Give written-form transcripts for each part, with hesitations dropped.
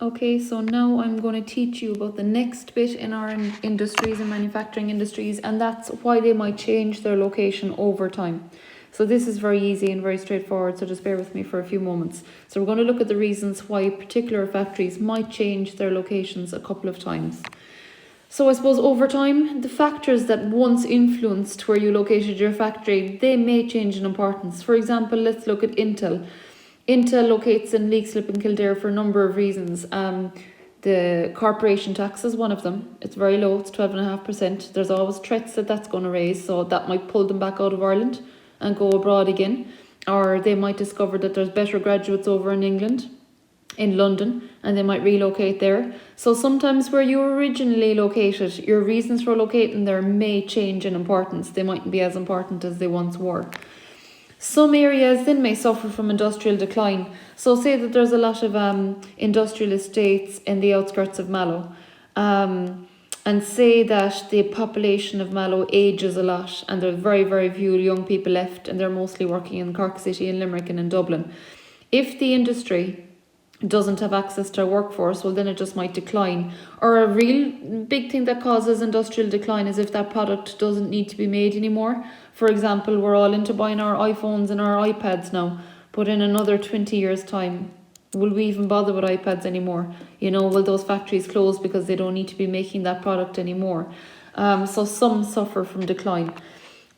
Okay, so now I'm going to teach you about the next bit in our industries and manufacturing industries, and that's why they might change their location over time. So this is very easy and very straightforward, so just bear with me for a few moments. So we're going to look at the reasons why particular factories might change their locations a couple of times. So I suppose over time, the factors that once influenced where you located your factory, they may change in importance. For example, let's look at Intel. Intel locates in Leixlip and Kildare for a number of reasons. The corporation tax is one of them. It's very low, it's 12.5%. There's always threats that that's going to raise, so that might pull them back out of Ireland and go abroad again. Or they might discover that there's better graduates over in England, in London, and they might relocate there. So sometimes where you were originally located, your reasons for locating there may change in importance. They mightn't be as important as they once were. Some areas then may suffer from industrial decline. So say that there's a lot of industrial estates in the outskirts of Mallow. And say that the population of Mallow ages a lot and there's very, very few young people left, and they're mostly working in Cork City and Limerick and in Dublin. If the industry doesn't have access to a workforce, well then it just might decline. Or a real big thing that causes industrial decline is if that product doesn't need to be made anymore. For example, we're all into buying our iPhones and our iPads now, but in another 20 years time, will we even bother with iPads anymore? Will those factories close because they don't need to be making that product anymore? So some suffer from decline.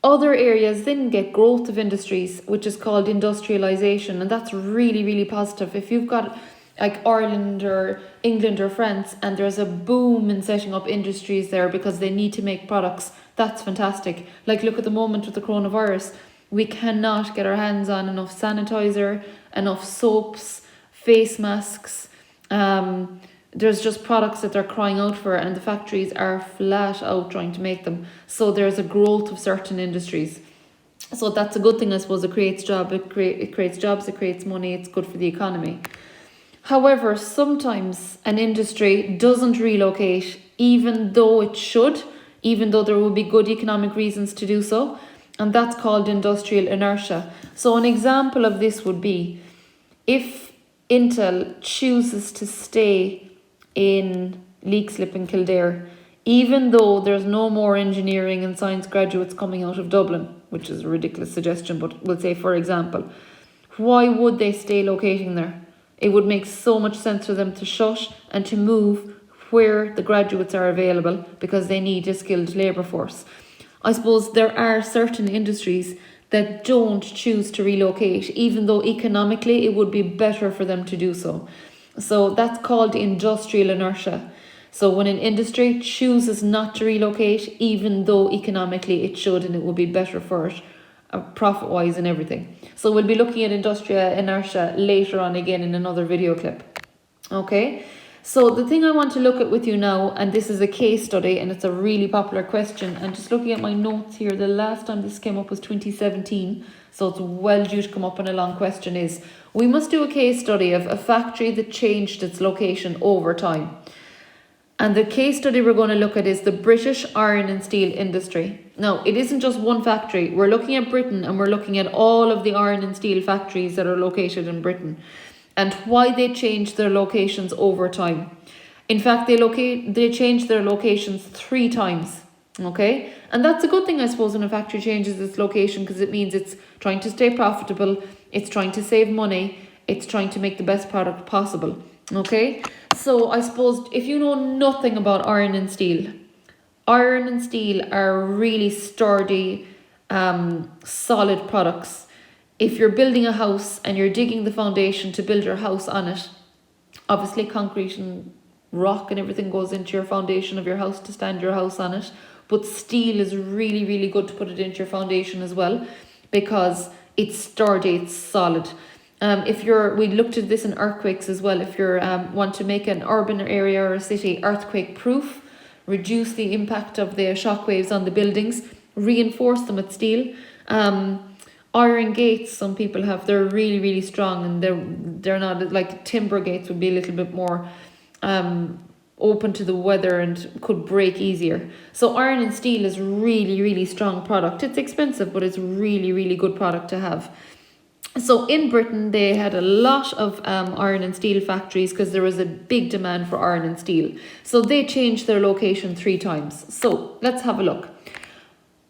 Other areas then get growth of industries, which is called industrialisation, and that's really, really positive. If you've got like Ireland or England or France and there's a boom in setting up industries there because they need to make products, that's fantastic. Like look at the moment with the coronavirus, we cannot get our hands on enough sanitizer, enough soaps, face masks. There's just products that they're crying out for, and the factories are flat out trying to make them. So there's a growth of certain industries. So that's a good thing, I suppose. It creates jobs, it creates money, it's good for the economy. However, sometimes an industry doesn't relocate even though it should, even though there would be good economic reasons to do so, and that's called industrial inertia. So an example of this would be if Intel chooses to stay in Leixlip and Kildare, even though there's no more engineering and science graduates coming out of Dublin, which is a ridiculous suggestion, but we'll say for example, why would they stay locating there? It would make so much sense for them to shut and to move where the graduates are available because they need a skilled labour force. I suppose there are certain industries that don't choose to relocate, even though economically it would be better for them to do so. So that's called industrial inertia. So when an industry chooses not to relocate, even though economically it should and it would be better for it, profit-wise and everything. So we'll be looking at industrial inertia later on again in another video clip. Okay, so the thing I want to look at with you now, and this is a case study and it's a really popular question, and just looking at my notes here, the last time this came up was 2017, so it's well due to come up in a long question, is we must do a case study of a factory that changed its location over time. And the case study we're going to look at is the British iron and steel industry. Now, it isn't just one factory. We're looking at Britain and we're looking at all of the iron and steel factories that are located in Britain and why they changed their locations over time. In fact, they changed their locations 3 times. Okay, and that's a good thing, I suppose, when a factory changes its location, because it means it's trying to stay profitable, it's trying to save money, it's trying to make the best product possible. Okay, so I suppose if you know nothing about iron and steel are really sturdy, solid products. If you're building a house and you're digging the foundation to build your house on it, obviously concrete and rock and everything goes into your foundation of your house to stand your house on it, but steel is really, really good to put it into your foundation as well because it's sturdy, it's solid. We looked at this in earthquakes as well. If you want to make an urban area or a city earthquake proof, reduce the impact of the shock waves on the buildings, reinforce them with steel. Iron gates, some people have, they're really, really strong, and they're not like timber gates would be a little bit more open to the weather and could break easier. So iron and steel is really, really strong product. It's expensive, but it's really, really good product to have. So in Britain, they had a lot of iron and steel factories because there was a big demand for iron and steel. So they changed their location 3 times. So let's have a look.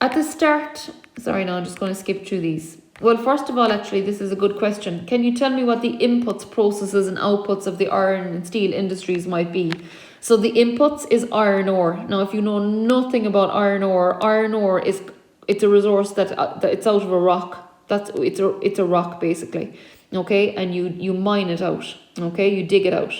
At the start, sorry, now I'm just going to skip through these. Well, first of all, actually, this is a good question. Can you tell me what the inputs, processes and outputs of the iron and steel industries might be? So the inputs is iron ore. Now, if you know nothing about iron ore is, it's a resource that it's out of a rock. It's a rock basically, okay, and you mine it out, okay, you dig it out.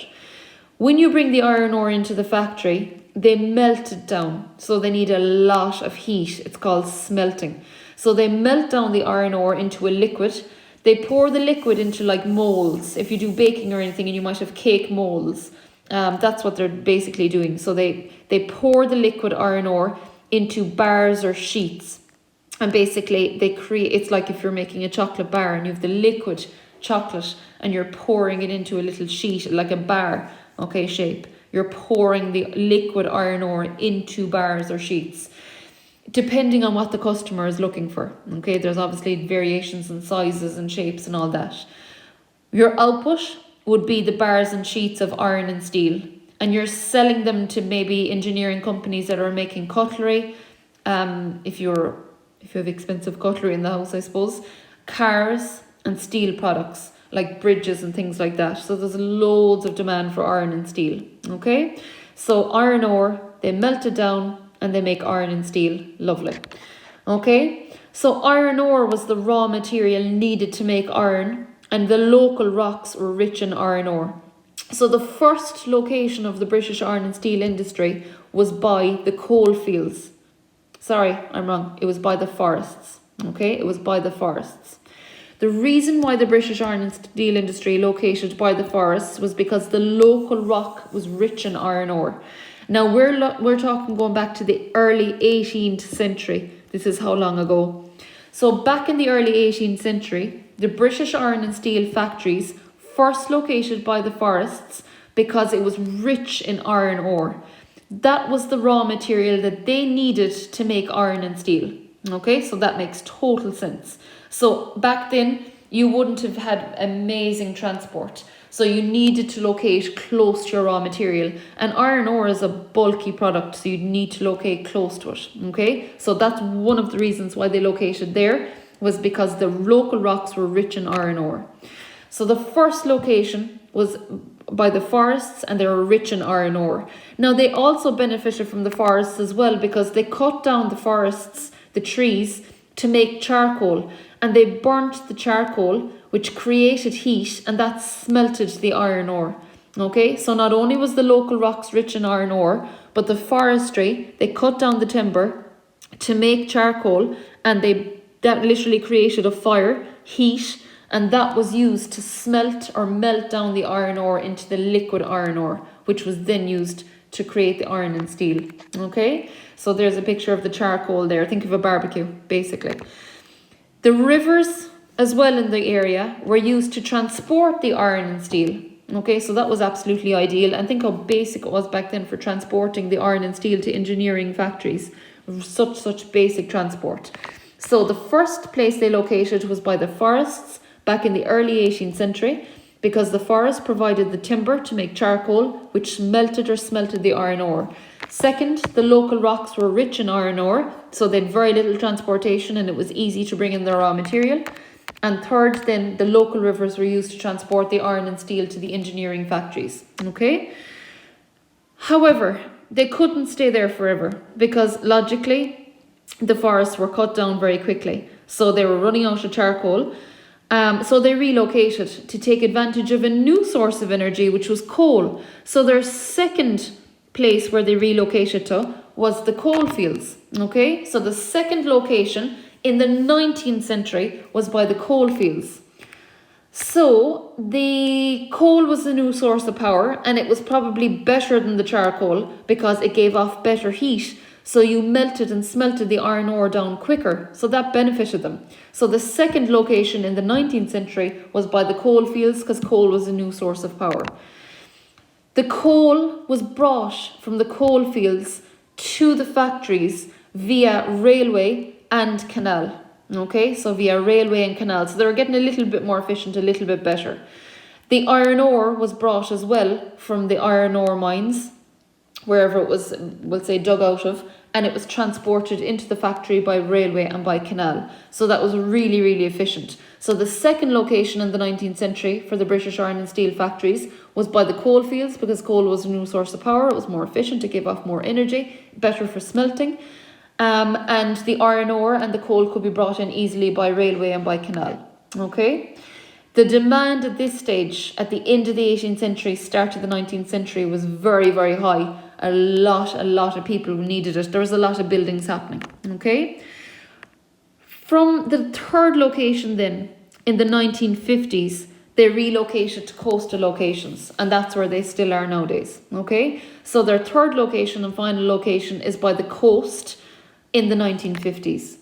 When you bring the iron ore into the factory, they melt it down, so they need a lot of heat. It's called smelting. So they melt down the iron ore into a liquid. They pour the liquid into like molds. If you do baking or anything, and you might have cake molds, that's what they're basically doing. So they pour the liquid iron ore into bars or sheets. And basically they create, it's like if you're making a chocolate bar and you have the liquid chocolate and you're pouring it into a little sheet, like a bar, okay, shape. You're pouring the liquid iron ore into bars or sheets, depending on what the customer is looking for. Okay, there's obviously variations in sizes and shapes and all that. Your output would be the bars and sheets of iron and steel, and you're selling them to maybe engineering companies that are making cutlery, if you have expensive cutlery in the house, I suppose, cars and steel products like bridges and things like that. So there's loads of demand for iron and steel, okay? So iron ore, they melt it down and they make iron and steel. Lovely, okay? So iron ore was the raw material needed to make iron, and the local rocks were rich in iron ore. So the first location of the British iron and steel industry was by the coal fields. Sorry, I'm wrong. It was by the forests. Okay, it was by the forests. The reason why the British iron and steel industry located by the forests was because the local rock was rich in iron ore. Now we're talking going back to the early 18th century. This is how long ago. So back in the early 18th century, the British iron and steel factories first located by the forests because it was rich in iron ore. That was the raw material that they needed to make iron and steel. Okay, so that makes total sense. So back then, you wouldn't have had amazing transport. So you needed to locate close to your raw material. And iron ore is a bulky product, so you need to locate close to it. Okay, so that's one of the reasons why they located there, was because the local rocks were rich in iron ore. So the first location was by the forests, and they were rich in iron ore. Now they also benefited from the forests as well, because they cut down the forests, the trees, to make charcoal, and they burnt the charcoal, which created heat, and that smelted the iron ore. Okay, so not only was the local rocks rich in iron ore, but the forestry, they cut down the timber to make charcoal, and that literally created a fire, heat, and that was used to smelt or melt down the iron ore into the liquid iron ore, which was then used to create the iron and steel. Okay, so there's a picture of the charcoal there. Think of a barbecue, basically. The rivers as well in the area were used to transport the iron and steel. Okay, so that was absolutely ideal. And think how basic it was back then for transporting the iron and steel to engineering factories. Such basic transport. So the first place they located was by the forests back in the early 18th century, because the forest provided the timber to make charcoal, which melted or smelted the iron ore. Second, the local rocks were rich in iron ore, so they had very little transportation and it was easy to bring in the raw material. And third, then the local rivers were used to transport the iron and steel to the engineering factories. Okay? However, they couldn't stay there forever, because logically the forests were cut down very quickly. So they were running out of charcoal. So they relocated to take advantage of a new source of energy, which was coal. So their second place where they relocated to was the coal fields. Okay, so the second location in the 19th century was by the coal fields. So the coal was the new source of power, and it was probably better than the charcoal because it gave off better heat. So you melted and smelted the iron ore down quicker. So that benefited them. So the second location in the 19th century was by the coal fields, because coal was a new source of power. The coal was brought from the coal fields to the factories via railway and canal. Okay, so via railway and canal. So they were getting a little bit more efficient, a little bit better. The iron ore was brought as well from the iron ore mines, wherever it was, we'll say, dug out of, and it was transported into the factory by railway and by canal. So that was really, really efficient. So the second location in the 19th century for the British iron and steel factories was by the coal fields, because coal was a new source of power. It was more efficient, to give off more energy, better for smelting. And the iron ore and the coal could be brought in easily by railway and by canal. Okay. The demand at this stage, at the end of the 18th century, start of the 19th century, was very, very high. A lot of people needed it. There was a lot of buildings happening. Okay. From the third location then, in the 1950s, they relocated to coastal locations, and that's where they still are nowadays. Okay. So their third location and final location is by the coast in the 1950s.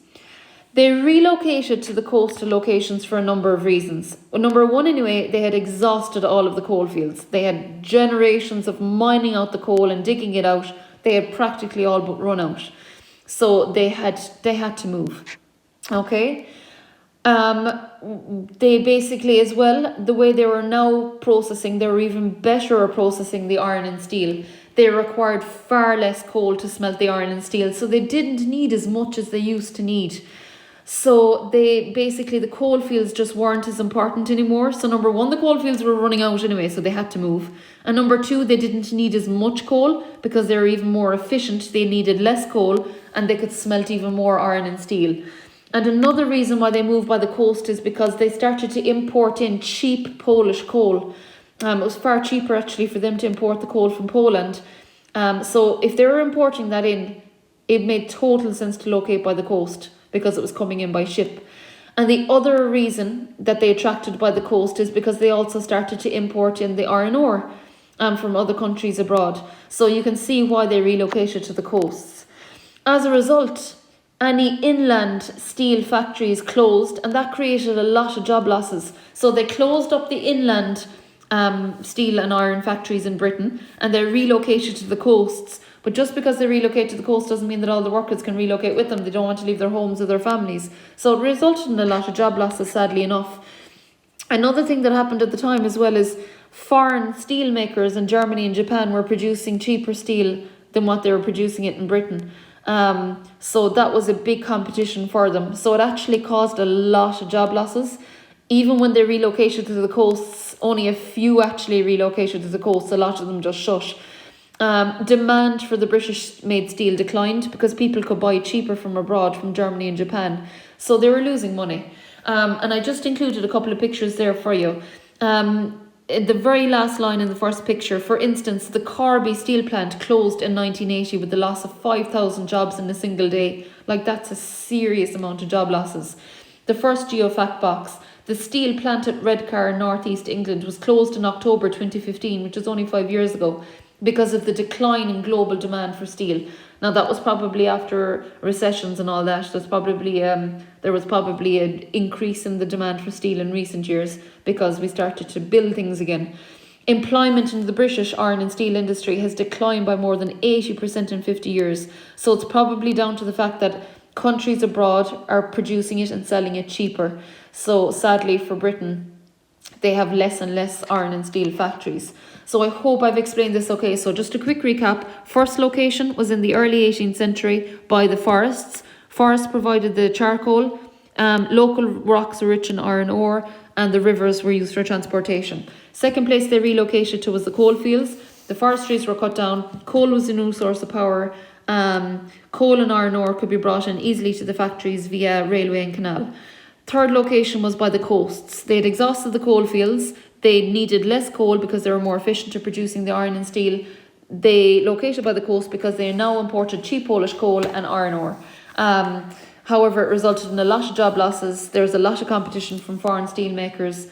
They relocated to the coastal locations for a number of reasons. Well, number one, anyway, they had exhausted all of the coal fields. They had generations of mining out the coal and digging it out. They had practically all but run out. So they had to move. Okay. They basically, as well, the way they were now processing, they were even better at processing the iron and steel. They required far less coal to smelt the iron and steel, so they didn't need as much as they used to need. So the coal fields just weren't as important anymore. So number one, the coal fields were running out anyway, so they had to move. And number two, they didn't need as much coal because they were even more efficient. They needed less coal and they could smelt even more iron and steel. And another reason why they moved by the coast is because they started to import in cheap Polish coal. It was far cheaper actually for them to import the coal from Poland. So if they were importing that in, it made total sense to locate by the coast, because it was coming in by ship. And the other reason that they attracted by the coast is because they also started to import in the iron ore from other countries abroad. So you can see why they relocated to the coasts. As a result, any inland steel factories closed, and that created a lot of job losses. So they closed up the inland steel and iron factories in Britain, and they relocated to the coasts. But just because they relocate to the coast doesn't mean that all the workers can relocate with them. They don't want to leave their homes or their families. So it resulted in a lot of job losses, sadly enough. Another thing that happened at the time as well is foreign steel makers in Germany and Japan were producing cheaper steel than what they were producing it in Britain. So that was a big competition for them. So it actually caused a lot of job losses. Even when they relocated to the coasts, only a few actually relocated to the coasts. A lot of them just shut. Demand for the British-made steel declined because people could buy it cheaper from abroad, from Germany and Japan. So they were losing money. And I just included a couple of pictures there for you. The very last line in the first picture, for instance, the Corby steel plant closed in 1980 with the loss of 5,000 jobs in a single day. Like, that's a serious amount of job losses. The first Geofact box, the steel plant at Redcar in North East England, was closed in October 2015, which is only 5 years ago, because of the decline in global demand for steel. Now, that was probably after recessions and all that. There was probably an increase in the demand for steel in recent years because we started to build things again. Employment in the British iron and steel industry has declined by more than 80% in 50 years. So it's probably down to the fact that countries abroad are producing it and selling it cheaper. So sadly for Britain, they have less and less iron and steel factories. So I hope I've explained this okay. So just a quick recap. First location was in the early 18th century by the forests. Forests provided the charcoal. Local rocks were rich in iron ore, and the rivers were used for transportation. Second place they relocated to was the coal fields. The forestries were cut down. Coal was a new source of power. Coal and iron ore could be brought in easily to the factories via railway and canal. Third location was by the coasts. They had exhausted the coal fields. They needed less coal because they were more efficient at producing the iron and steel. They located by the coast because they now imported cheap Polish coal and iron ore. However, it resulted in a lot of job losses. There was a lot of competition from foreign steel makers.